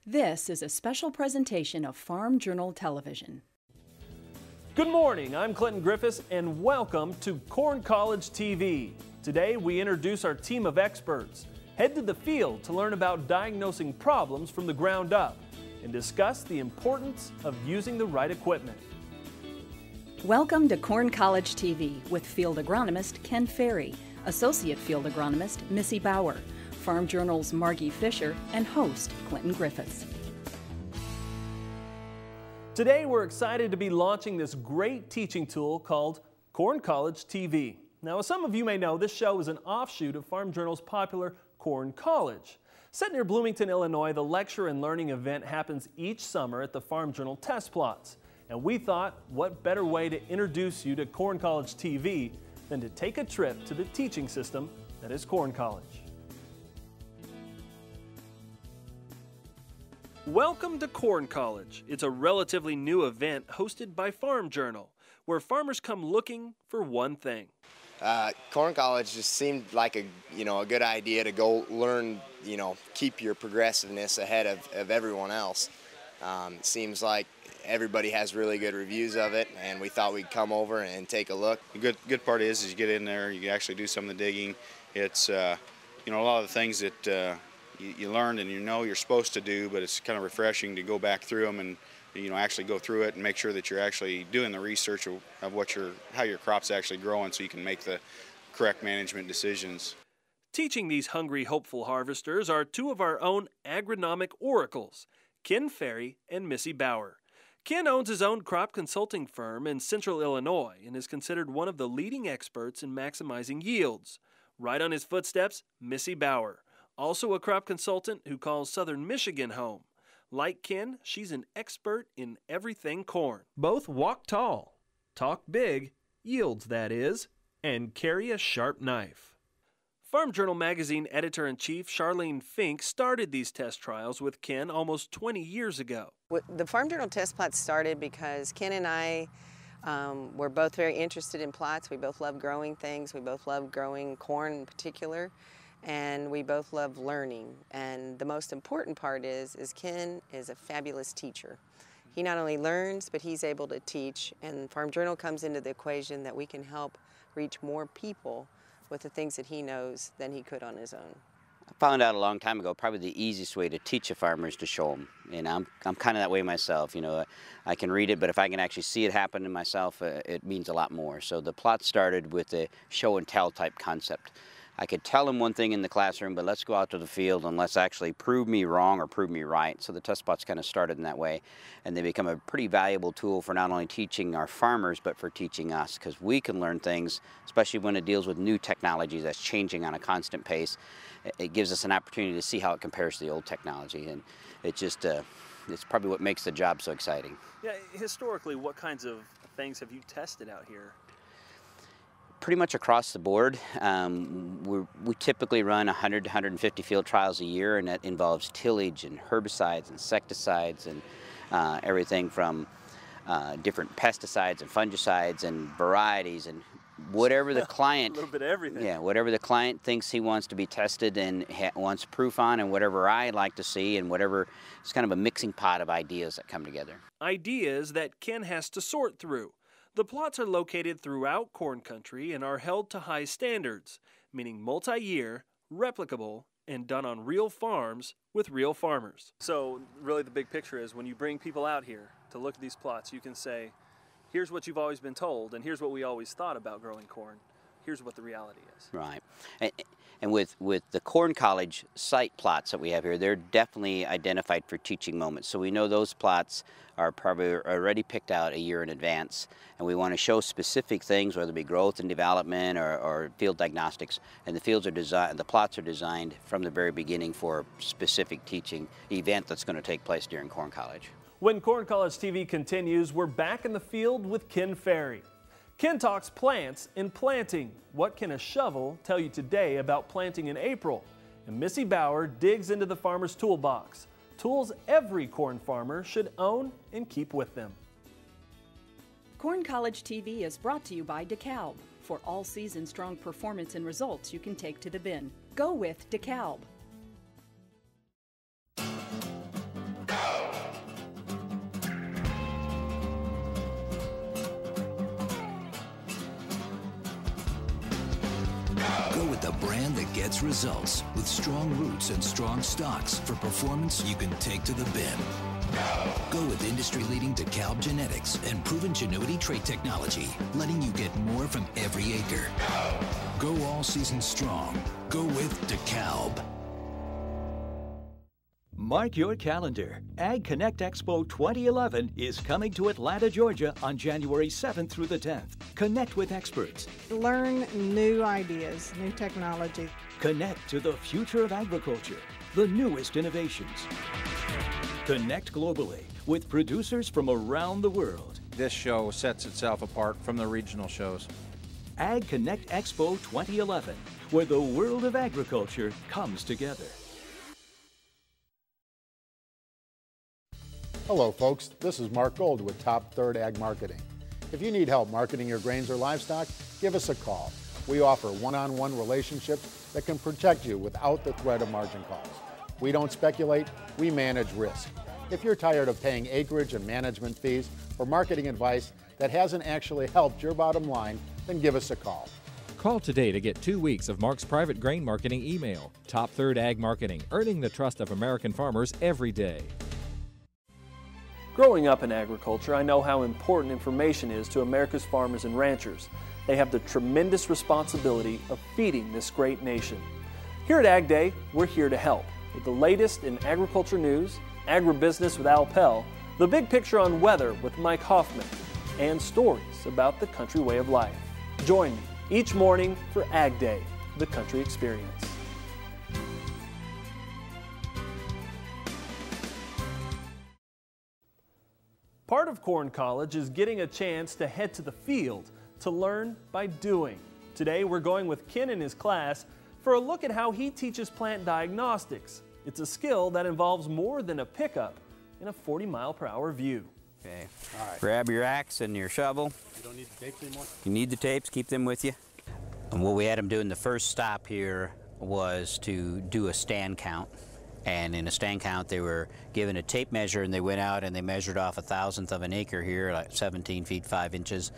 This is a special presentation of Farm Journal Television. Good morning, I'm Clinton Griffiths and welcome to Corn College TV. Today we introduce our team of experts, head to the field to learn about diagnosing problems from the ground up, and discuss the importance of using the right equipment. Welcome to Corn College TV with field agronomist Ken Ferry, associate field agronomist Missy Bauer, Farm Journal's Margie Fisher, and host Clinton Griffiths. Today we're excited to be launching this great teaching tool called Corn College TV. Now, as some of you may know, this show is an offshoot of Farm Journal's popular Corn College. Set near Bloomington, Illinois, the lecture and learning event happens each summer at the Farm Journal test plots. And we thought, what better way to introduce you to Corn College TV than to take a trip to the teaching system that is Corn College. Welcome to Corn College. It's a relatively new event hosted by Farm Journal, where farmers come looking for one thing. Corn College just seemed like a good idea to go learn, keep your progressiveness ahead of everyone else. It seems like everybody has really good reviews of it, and we thought we'd come over and take a look. The good part is you get in there, you actually do some of the digging. It's a lot of the things that you learned and you're supposed to do, but it's kind of refreshing to go back through them and actually go through it and make sure that you're actually doing the research of how your crop's actually growing, so you can make the correct management decisions. Teaching these hungry, hopeful harvesters are two of our own agronomic oracles, Ken Ferry and Missy Bauer. Ken owns his own crop consulting firm in Central Illinois and is considered one of the leading experts in maximizing yields. Right on his footsteps, Missy Bauer, also a crop consultant who calls Southern Michigan home. Like Ken, she's an expert in everything corn. Both walk tall, talk big, yields that is, and carry a sharp knife. Farm Journal magazine editor-in-chief Charlene Fink started these test trials with Ken almost 20 years ago. The Farm Journal test plots started because Ken and I were both very interested in plots. We both love growing things. We both love growing corn in particular. And we both love learning. And the most important part is Ken is a fabulous teacher. He not only learns, but he's able to teach. And Farm Journal comes into the equation that we can help reach more people with the things that he knows than he could on his own. I found out a long time ago, probably the easiest way to teach a farmer is to show them. And I'm kind of that way myself. I can read it, but if I can actually see it happen to myself, it means a lot more. So the plot started with a show and tell type concept. I could tell them one thing in the classroom, but let's go out to the field and let's actually prove me wrong or prove me right. So the test plots kind of started in that way, and they become a pretty valuable tool for not only teaching our farmers, but for teaching us, because we can learn things, especially when it deals with new technology that's changing on a constant pace. It gives us an opportunity to see how it compares to the old technology, and it's probably what makes the job so exciting. Yeah, historically, what kinds of things have you tested out here? Pretty much across the board. We typically run 100 to 150 field trials a year, and that involves tillage and herbicides, insecticides, and everything from different pesticides and fungicides and varieties and whatever the client, a little bit of everything. Yeah, whatever the client thinks he wants to be tested and wants proof on, and whatever I like to see, and whatever. It's kind of a mixing pot of ideas that come together. Ideas that Ken has to sort through. The plots are located throughout corn country and are held to high standards, meaning multi-year, replicable, and done on real farms with real farmers. So really the big picture is when you bring people out here to look at these plots, you can say, here's what you've always been told, and here's what we always thought about growing corn. Here's what the reality is. Right. And with the Corn College site plots that we have here, they're definitely identified for teaching moments. So we know those plots are probably already picked out a year in advance, and we want to show specific things, whether it be growth and development or field diagnostics. And the plots are designed from the very beginning for a specific teaching event that's going to take place during Corn College. When Corn College TV continues, we're back in the field with Ken Ferry. Ken talks plants and planting. What can a shovel tell you today about planting in April? And Missy Bauer digs into the farmer's toolbox. Tools every corn farmer should own and keep with them. Corn College TV is brought to you by DeKalb. For all-season strong performance and results you can take to the bin. Go with DeKalb. brand that gets results with strong roots and strong stocks for performance you can take to the bin. Go with industry-leading DeKalb genetics and proven Genuity trait technology, letting you get more from every acre. Go all season strong. Go with DeKalb. Mark your calendar. Ag Connect Expo 2011 is coming to Atlanta, Georgia on January 7th through the 10th. Connect with experts. Learn new ideas, new technology. Connect to the future of agriculture, the newest innovations. Connect globally with producers from around the world. This show sets itself apart from the regional shows. Ag Connect Expo 2011, where the world of agriculture comes together. Hello folks, this is Mark Gold with Top Third Ag Marketing. If you need help marketing your grains or livestock, give us a call. We offer one-on-one relationships that can protect you without the threat of margin calls. We don't speculate, we manage risk. If you're tired of paying acreage and management fees for marketing advice that hasn't actually helped your bottom line, then give us a call. Call today to get 2 weeks of Mark's private grain marketing email. Top Third Ag Marketing, earning the trust of American farmers every day. Growing up in agriculture, I know how important information is to America's farmers and ranchers. They have the tremendous responsibility of feeding this great nation. Here at Ag Day, we're here to help with the latest in agriculture news, agribusiness with Al Pell, the big picture on weather with Mike Hoffman, and stories about the country way of life. Join me each morning for Ag Day, the country experience. Part of Corn College is getting a chance to head to the field to learn by doing. Today we're going with Ken and his class for a look at how he teaches plant diagnostics. It's a skill that involves more than a pickup and a 40-mile-per-hour view. Okay, all right. Grab your axe and your shovel. You don't need the tapes anymore? You need the tapes, keep them with you. And what we had them do in the first stop here was to do a stand count. And in a stand count, they were given a tape measure, and they went out and they measured off 1/1000th of an acre here, like 17 feet 5 inches,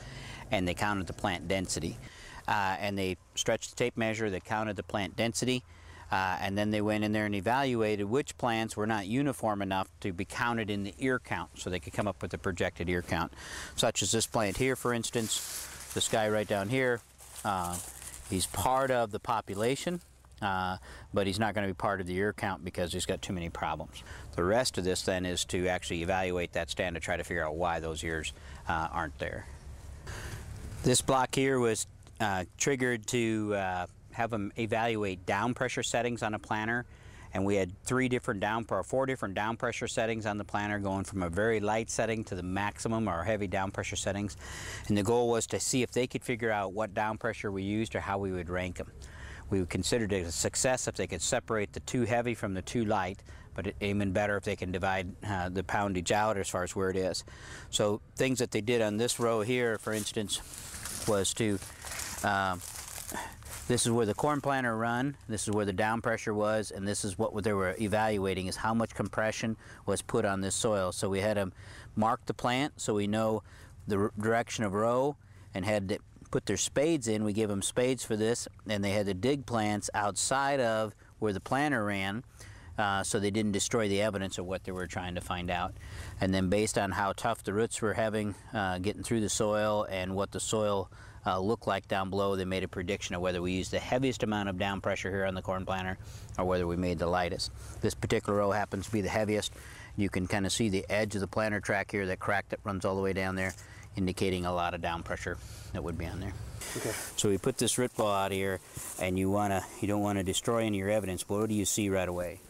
and they counted the plant density. And they stretched the tape measure, they counted the plant density, and then they went in there and evaluated which plants were not uniform enough to be counted in the ear count, so they could come up with a projected ear count. Such as this plant here, for instance, this guy right down here, he's part of the population. But he's not going to be part of the ear count because he's got too many problems. The rest of this then is to actually evaluate that stand to try to figure out why those ears aren't there. This block here was triggered to have them evaluate down pressure settings on a planter, and we had 4 different down pressure settings on the planter, going from a very light setting to the maximum or heavy down pressure settings, and the goal was to see if they could figure out what down pressure we used or how we would rank them. We considered it a success if they could separate the too heavy from the too light, but even better if they can divide the poundage out as far as where it is. So things that they did on this row here, for instance, was to, this is where the corn planter run, this is where the down pressure was, and this is what they were evaluating, is how much compression was put on this soil. So we had them mark the plant so we know the direction of row, and had to put their spades in. We gave them spades for this, and they had to dig plants outside of where the planter ran, so they didn't destroy the evidence of what they were trying to find out. And then based on how tough the roots were having getting through the soil and what the soil looked like down below, they made a prediction of whether we used the heaviest amount of down pressure here on the corn planter or whether we made the lightest. This particular row happens to be the heaviest. You can kind of see the edge of the planter track here, that crack that runs all the way down there, indicating a lot of down pressure that would be on there. Okay. So we put this root ball out here, and you don't want to destroy any of your evidence, but what do you see right away?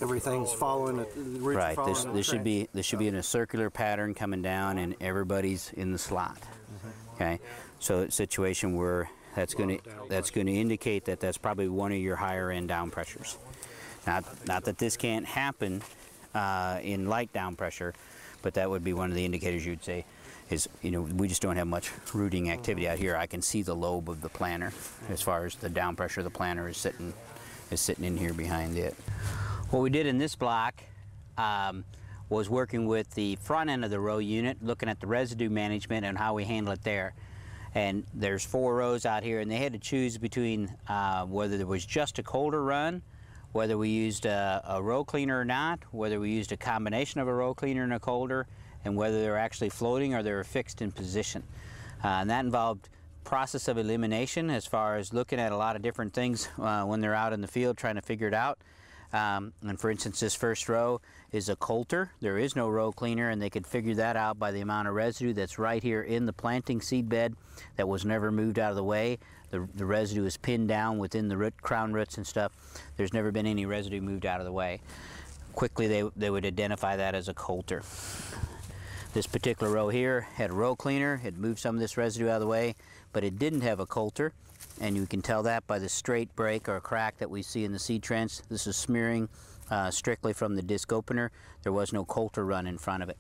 Everything's following it. Right. This should be in a circular pattern coming down, and everybody's in the slot. Okay. So it's a situation where that's going to indicate that that's probably one of your higher end down pressures. Not that this can't happen in light down pressure, but that would be one of the indicators you'd say is, we just don't have much rooting activity out here. I can see the lobe of the planter as far as the down pressure of the planter is sitting in here behind it. What we did in this block was working with the front end of the row unit, looking at the residue management and how we handle it there. And there's 4 rows out here, and they had to choose between whether there was just a coulter run, whether we used a row cleaner or not, whether we used a combination of a row cleaner and a coulter, and whether they were actually floating or they were fixed in position. And that involved process of elimination as far as looking at a lot of different things when they're out in the field trying to figure it out. And for instance, this first row is a coulter. There is no row cleaner, and they could figure that out by the amount of residue that's right here in the planting seed bed that was never moved out of the way. The residue is pinned down within the crown roots and stuff. There's never been any residue moved out of the way. Quickly they would identify that as a coulter. This particular row here had a row cleaner. It moved some of this residue out of the way, but it didn't have a coulter. And you can tell that by the straight break or crack that we see in the seed trench. This is smearing strictly from the disc opener. There was no coulter run in front of it.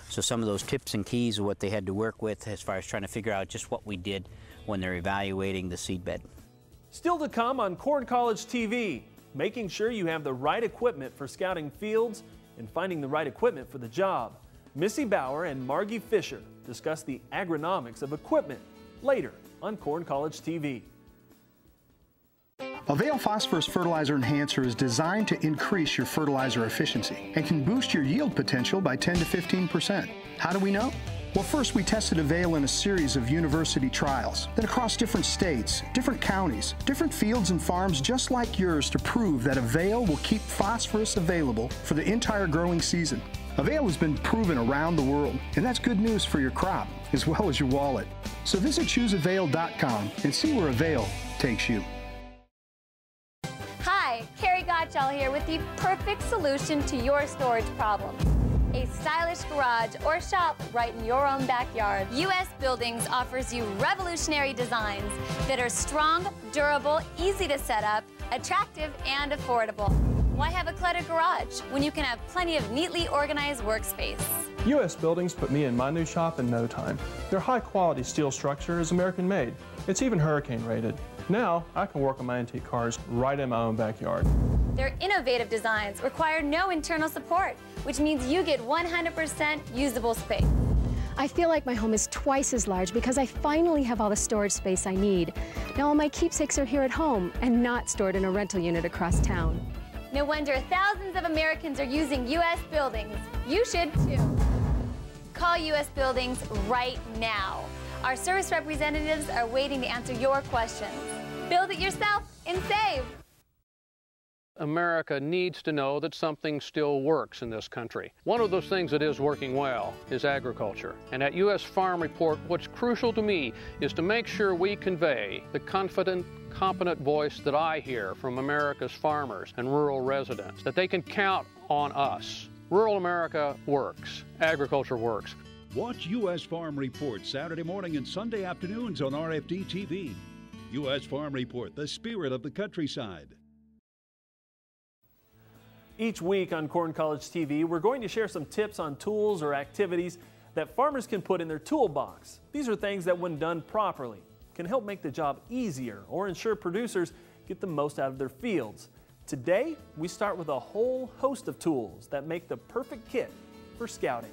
So some of those tips and keys are what they had to work with as far as trying to figure out just what we did when they're evaluating the seed bed. Still to come on Corn College TV, making sure you have the right equipment for scouting fields and finding the right equipment for the job. Missy Bauer and Margie Fisher discuss the agronomics of equipment later on Corn College TV. Avail Phosphorus Fertilizer Enhancer is designed to increase your fertilizer efficiency and can boost your yield potential by 10 to 15%. How do we know? Well, first we tested Avail in a series of university trials, then across different states, different counties, different fields and farms just like yours to prove that Avail will keep phosphorus available for the entire growing season. Avail has been proven around the world, and that's good news for your crop as well as your wallet. So visit chooseavail.com and see where Avail takes you. Hi, Carrie Gottschall here with the perfect solution to your storage problem. A stylish garage or shop right in your own backyard. US Buildings offers you revolutionary designs that are strong, durable, easy to set up, attractive, and affordable. Why have a cluttered garage when you can have plenty of neatly organized workspace? US Buildings put me in my new shop in no time. Their high-quality steel structure is American-made. It's even hurricane-rated. Now, I can work on my antique cars right in my own backyard. Their innovative designs require no internal support, which means you get 100% usable space. I feel like my home is twice as large because I finally have all the storage space I need. Now all my keepsakes are here at home and not stored in a rental unit across town. No wonder thousands of Americans are using US Buildings. You should too. Call US Buildings right now. Our service representatives are waiting to answer your questions. Build it yourself and save. America needs to know that something still works in this country. One of those things that is working well is agriculture. And at U.S. Farm Report, what's crucial to me is to make sure we convey the confident, competent voice that I hear from America's farmers and rural residents, that they can count on us. Rural America works. Agriculture works. Watch U.S. Farm Report Saturday morning and Sunday afternoons on RFD TV. U.S. Farm Report, the spirit of the countryside. Each week on Corn College TV, we're going to share some tips on tools or activities that farmers can put in their toolbox. These are things that, when done properly, can help make the job easier or ensure producers get the most out of their fields. Today, we start with a whole host of tools that make the perfect kit for scouting.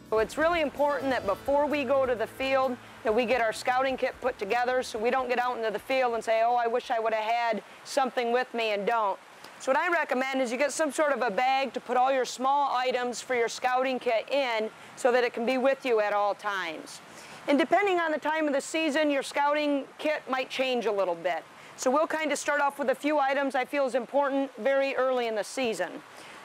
So it's really important that before we go to the field that we get our scouting kit put together so we don't get out into the field and say, oh, I wish I would have had something with me and don't. So what I recommend is you get some sort of a bag to put all your small items for your scouting kit in so that it can be with you at all times. And depending on the time of the season, your scouting kit might change a little bit. So we'll kind of start off with a few items I feel is important very early in the season.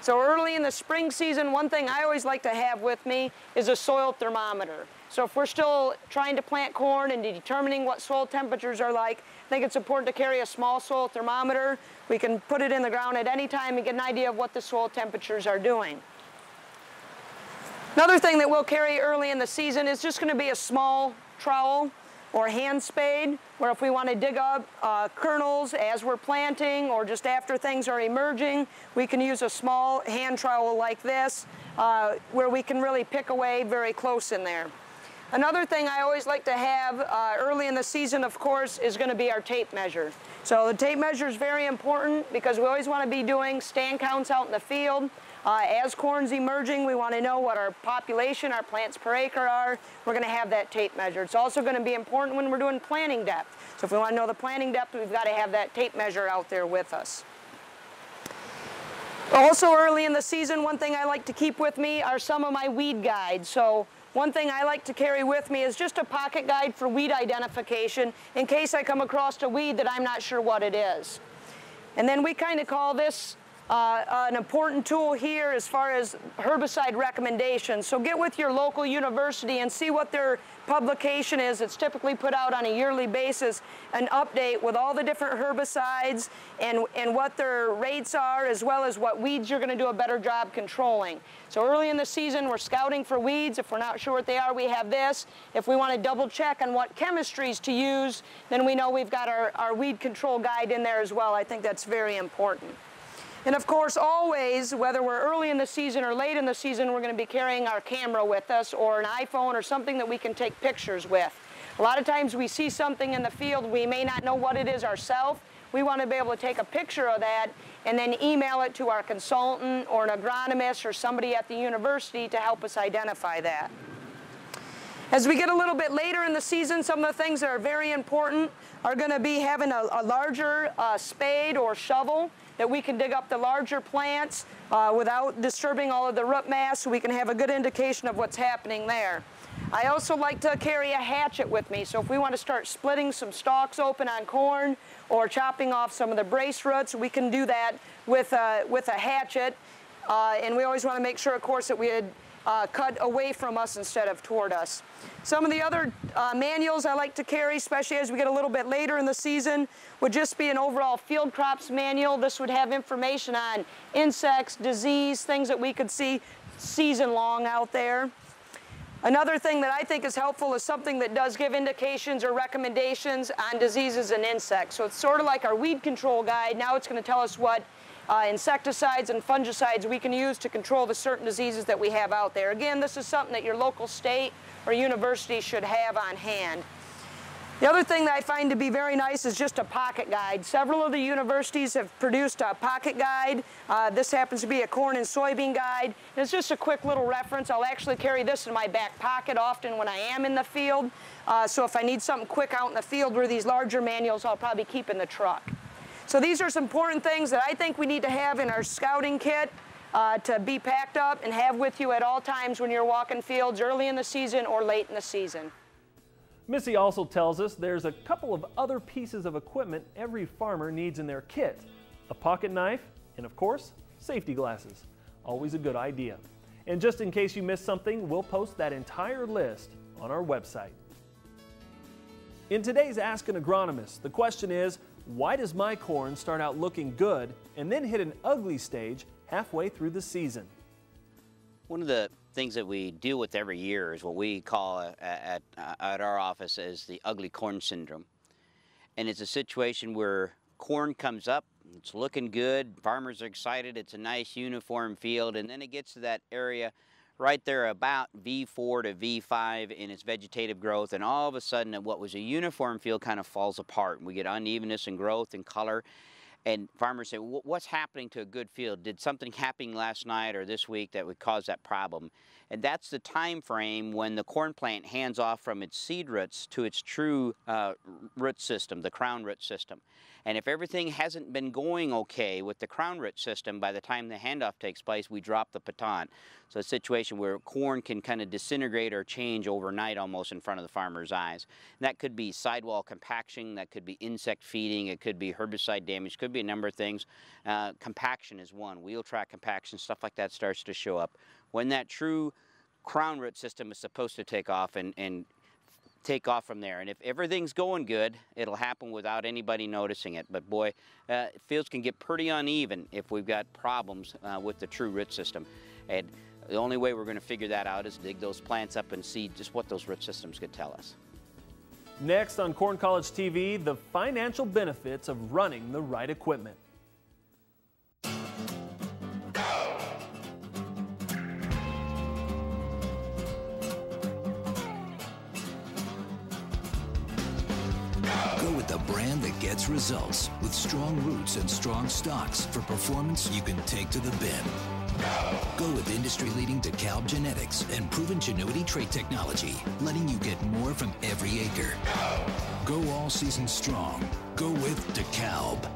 So early in the spring season, one thing I always like to have with me is a soil thermometer. So if we're still trying to plant corn and determining what soil temperatures are like, I think it's important to carry a small soil thermometer. We can put it in the ground at any time and get an idea of what the soil temperatures are doing. Another thing that we'll carry early in the season is just going to be a small trowel or hand spade, where if we want to dig up kernels as we're planting or just after things are emerging, we can use a small hand trowel like this where we can really pick away very close in there. Another thing I always like to have early in the season, of course, is going to be our tape measure. So the tape measure is very important because we always want to be doing stand counts out in the field. As corn's emerging, we want to know what our population, our plants per acre are. We're going to have that tape measure. It's also going to be important when we're doing planting depth. So if we want to know the planting depth, we've got to have that tape measure out there with us. Also early in the season, one thing I like to keep with me are some of my weed guides. So one thing I like to carry with me is just a pocket guide for weed identification in case I come across a weed that I'm not sure what it is. And then we kind of call this an important tool here as far as herbicide recommendations. So get with your local university and see what their publication is. It's typically put out on a yearly basis, an update with all the different herbicides and what their rates are, as well as what weeds you're going to do a better job controlling. So early in the season, we're scouting for weeds. If we're not sure what they are, we have this. If we want to double check on what chemistries to use, then we know we've got our weed control guide in there as well. I think that's very important. And of course, always, whether we're early in the season or late in the season, we're going to be carrying our camera with us or an iPhone or something that we can take pictures with. A lot of times we see something in the field, we may not know what it is ourselves. We want to be able to take a picture of that and then email it to our consultant or an agronomist or somebody at the university to help us identify that. As we get a little bit later in the season, some of the things that are very important are going to be having a larger spade or shovel that we can dig up the larger plants without disturbing all of the root mass, so we can have a good indication of what's happening there. I also like to carry a hatchet with me, so if we want to start splitting some stalks open on corn or chopping off some of the brace roots, we can do that with a hatchet. And we always want to make sure, of course, that we had cut away from us instead of toward us. Some of the other manuals I like to carry, especially as we get a little bit later in the season, would just be an overall field crops manual. This would have information on insects, disease, things that we could see season long out there. Another thing that I think is helpful is something that does give indications or recommendations on diseases and insects. So it's sort of like our weed control guide. Now it's going to tell us what insecticides and fungicides we can use to control the certain diseases that we have out there. Again, this is something that your local state or university should have on hand. The other thing that I find to be very nice is just a pocket guide. Several of the universities have produced a pocket guide. This happens to be a corn and soybean guide. And it's just a quick little reference. I'll actually carry this in my back pocket often when I am in the field. So if I need something quick out in the field where these larger manuals, I'll probably keep in the truck. So these are some important things that I think we need to have in our scouting kit to be packed up and have with you at all times when you're walking fields early in the season or late in the season. Missy also tells us there's a couple of other pieces of equipment every farmer needs in their kit. A pocket knife and, of course, safety glasses. Always a good idea. And just in case you missed something, we'll post that entire list on our website. In today's Ask an Agronomist, the question is, why does my corn start out looking good and then hit an ugly stage halfway through the season? One of the things that we deal with every year is what we call at our office as the ugly corn syndrome. And it's a situation where corn comes up, it's looking good, farmers are excited, it's a nice uniform field, and then it gets to that area right there about V4 to V5 in its vegetative growth, and all of a sudden what was a uniform field kind of falls apart, and we get unevenness in growth and color. And farmers say, well, what's happening to a good field? Did something happen last night or this week that would cause that problem? And that's the time frame when the corn plant hands off from its seed roots to its true root system, the crown root system. And if everything hasn't been going okay with the crown root system, by the time the handoff takes place, we drop the baton. So a situation where corn can kind of disintegrate or change overnight almost in front of the farmer's eyes. And that could be sidewall compaction, that could be insect feeding, it could be herbicide damage, could be a number of things. Compaction is one, wheel track compaction, stuff like that starts to show up. When that true crown root system is supposed to take off and take off from there. And if everything's going good, it'll happen without anybody noticing it. But boy, fields can get pretty uneven if we've got problems with the true root system. And the only way we're going to figure that out is dig those plants up and see just what those root systems could tell us. Next on Corn College TV, the financial benefits of running the right equipment. The brand that gets results with strong roots and strong stocks for performance you can take to the bin. Go with industry-leading DeKalb genetics and proven Genuity trait technology, letting you get more from every acre. Go all season strong. Go with DeKalb.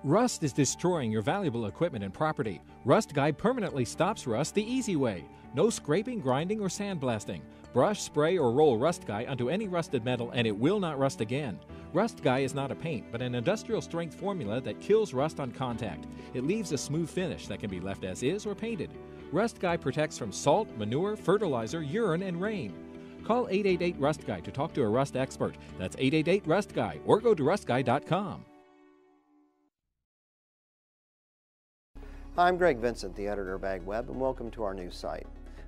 Rust is destroying your valuable equipment and property. Rust Guy permanently stops rust the easy way. No scraping, grinding, or sandblasting. Brush, spray, or roll Rust Guy onto any rusted metal and it will not rust again. Rust Guy is not a paint, but an industrial strength formula that kills rust on contact. It leaves a smooth finish that can be left as is or painted. Rust Guy protects from salt, manure, fertilizer, urine, and rain. Call 888-RUST-GUY to talk to a rust expert. That's 888-RUST-GUY or go to rustguy.com. I'm Greg Vincent, the editor of AgWeb, and welcome to our new site.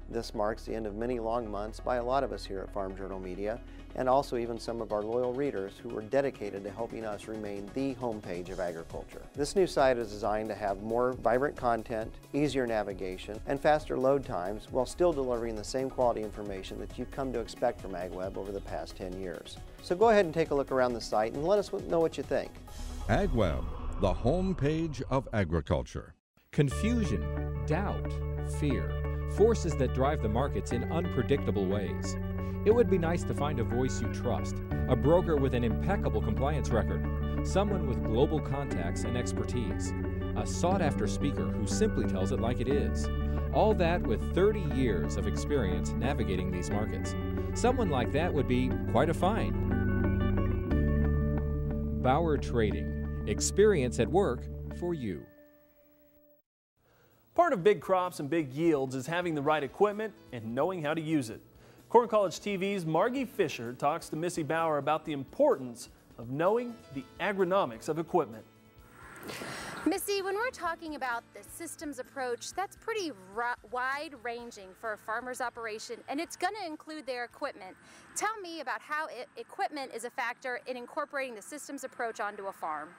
This marks the end of many long months by a lot of us here at Farm Journal Media, and also even some of our loyal readers who were dedicated to helping us remain the homepage of agriculture. This new site is designed to have more vibrant content, easier navigation, and faster load times while still delivering the same quality information that you've come to expect from AgWeb over the past 10 years. So go ahead and take a look around the site and let us know what you think. AgWeb, the homepage of agriculture. Confusion, doubt, fear, forces that drive the markets in unpredictable ways. It would be nice to find a voice you trust, a broker with an impeccable compliance record, someone with global contacts and expertise, a sought-after speaker who simply tells it like it is. All that with 30 years of experience navigating these markets. Someone like that would be quite a find. Bauer Trading. Experience at work for you. Part of big crops and big yields is having the right equipment and knowing how to use it. Corn College TV's Margie Fisher talks to Missy Bauer about the importance of knowing the agronomics of equipment. Missy, when we're talking about the systems approach, that's pretty wide-ranging for a farmer's operation, and it's going to include their equipment. Tell me about how equipment is a factor in incorporating the systems approach onto a farm.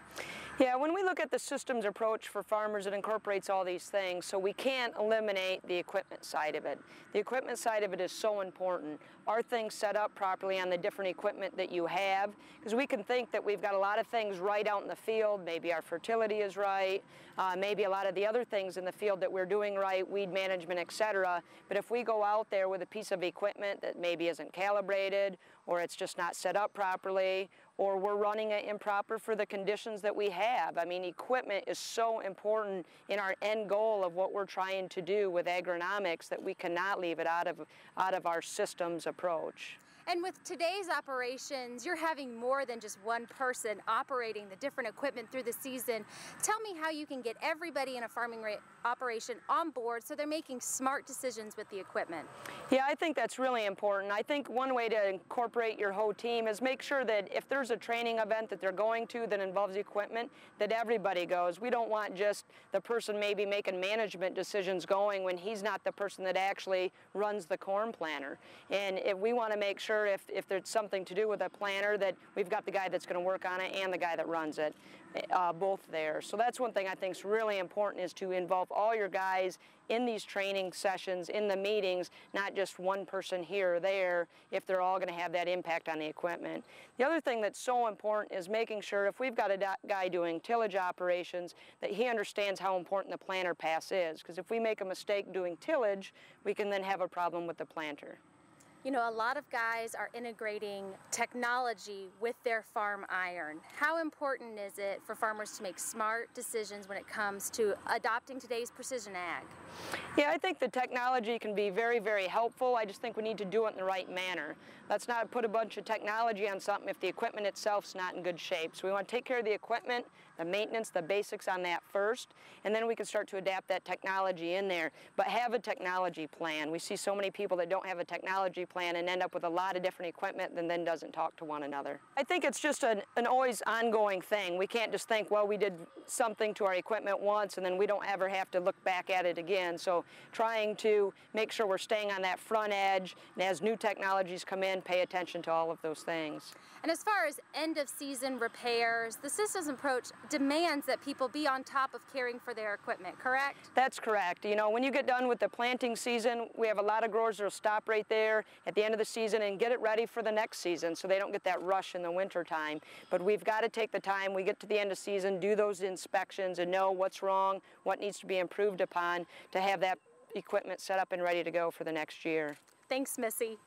Yeah, when we look at the systems approach for farmers, it incorporates all these things, so we can't eliminate the equipment side of it. The equipment side of it is so important. Are things set up properly on the different equipment that you have? Because we can think that we've got a lot of things right out in the field, maybe our fertility is right, maybe a lot of the other things in the field that we're doing right, weed management, etc. But if we go out there with a piece of equipment that maybe isn't calibrated, or it's just not set up properly, or we're running it improper for the conditions that we have. I mean, equipment is so important in our end goal of what we're trying to do with agronomics that we cannot leave it out of our systems approach. And with today's operations, you're having more than just one person operating the different equipment through the season. Tell me how you can get everybody in a farming operation on board so they're making smart decisions with the equipment. Yeah, I think that's really important. I think one way to incorporate your whole team is make sure that if there's a training event that they're going to that involves equipment, that everybody goes. We don't want just the person maybe making management decisions going when he's not the person that actually runs the corn planter. And if we want to make sure if there's something to do with a planter that we've got the guy that's going to work on it and the guy that runs it, both there. So that's one thing I think is really important, is to involve all your guys in these training sessions, in the meetings, not just one person here or there, if they're all going to have that impact on the equipment. The other thing that's so important is making sure if we've got a guy doing tillage operations, that he understands how important the planter pass is, because if we make a mistake doing tillage, we can then have a problem with the planter. You know, a lot of guys are integrating technology with their farm iron. How important is it for farmers to make smart decisions when it comes to adopting today's precision ag? Yeah, I think the technology can be very, very helpful. I just think we need to do it in the right manner. Let's not put a bunch of technology on something if the equipment itself's not in good shape. So we want to take care of the equipment, the maintenance, the basics on that first, and then we can start to adapt that technology in there. But have a technology plan. We see so many people that don't have a technology plan and end up with a lot of different equipment and then doesn't talk to one another. I think it's just an always ongoing thing. We can't just think, well, we did something to our equipment once and then we don't ever have to look back at it again. So trying to make sure we're staying on that front edge, and as new technologies come in, pay attention to all of those things. And as far as end-of-season repairs, the systems approach demands that people be on top of caring for their equipment, correct? That's correct. You know, when you get done with the planting season, we have a lot of growers that will stop right there at the end of the season and get it ready for the next season so they don't get that rush in the winter time. But we've got to take the time, we get to the end of season, do those inspections and know what's wrong, what needs to be improved upon to have that equipment set up and ready to go for the next year. Thanks, Missy.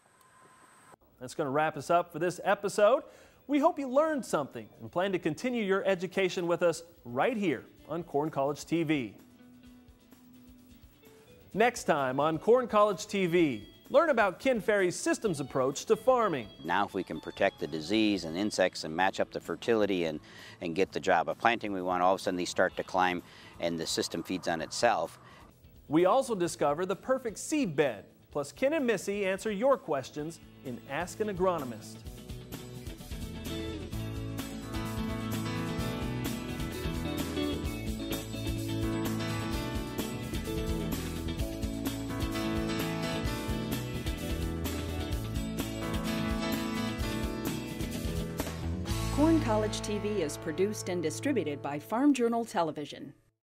That's going to wrap us up for this episode. We hope you learned something and plan to continue your education with us right here on Corn College TV. Next time on Corn College TV, learn about Ken Ferry's systems approach to farming. Now if we can protect the disease and insects and match up the fertility and get the job of planting we want, all of a sudden these start to climb and the system feeds on itself. We also discover the perfect seed bed. Plus, Ken and Missy answer your questions in Ask an Agronomist. Corn College TV is produced and distributed by Farm Journal Television.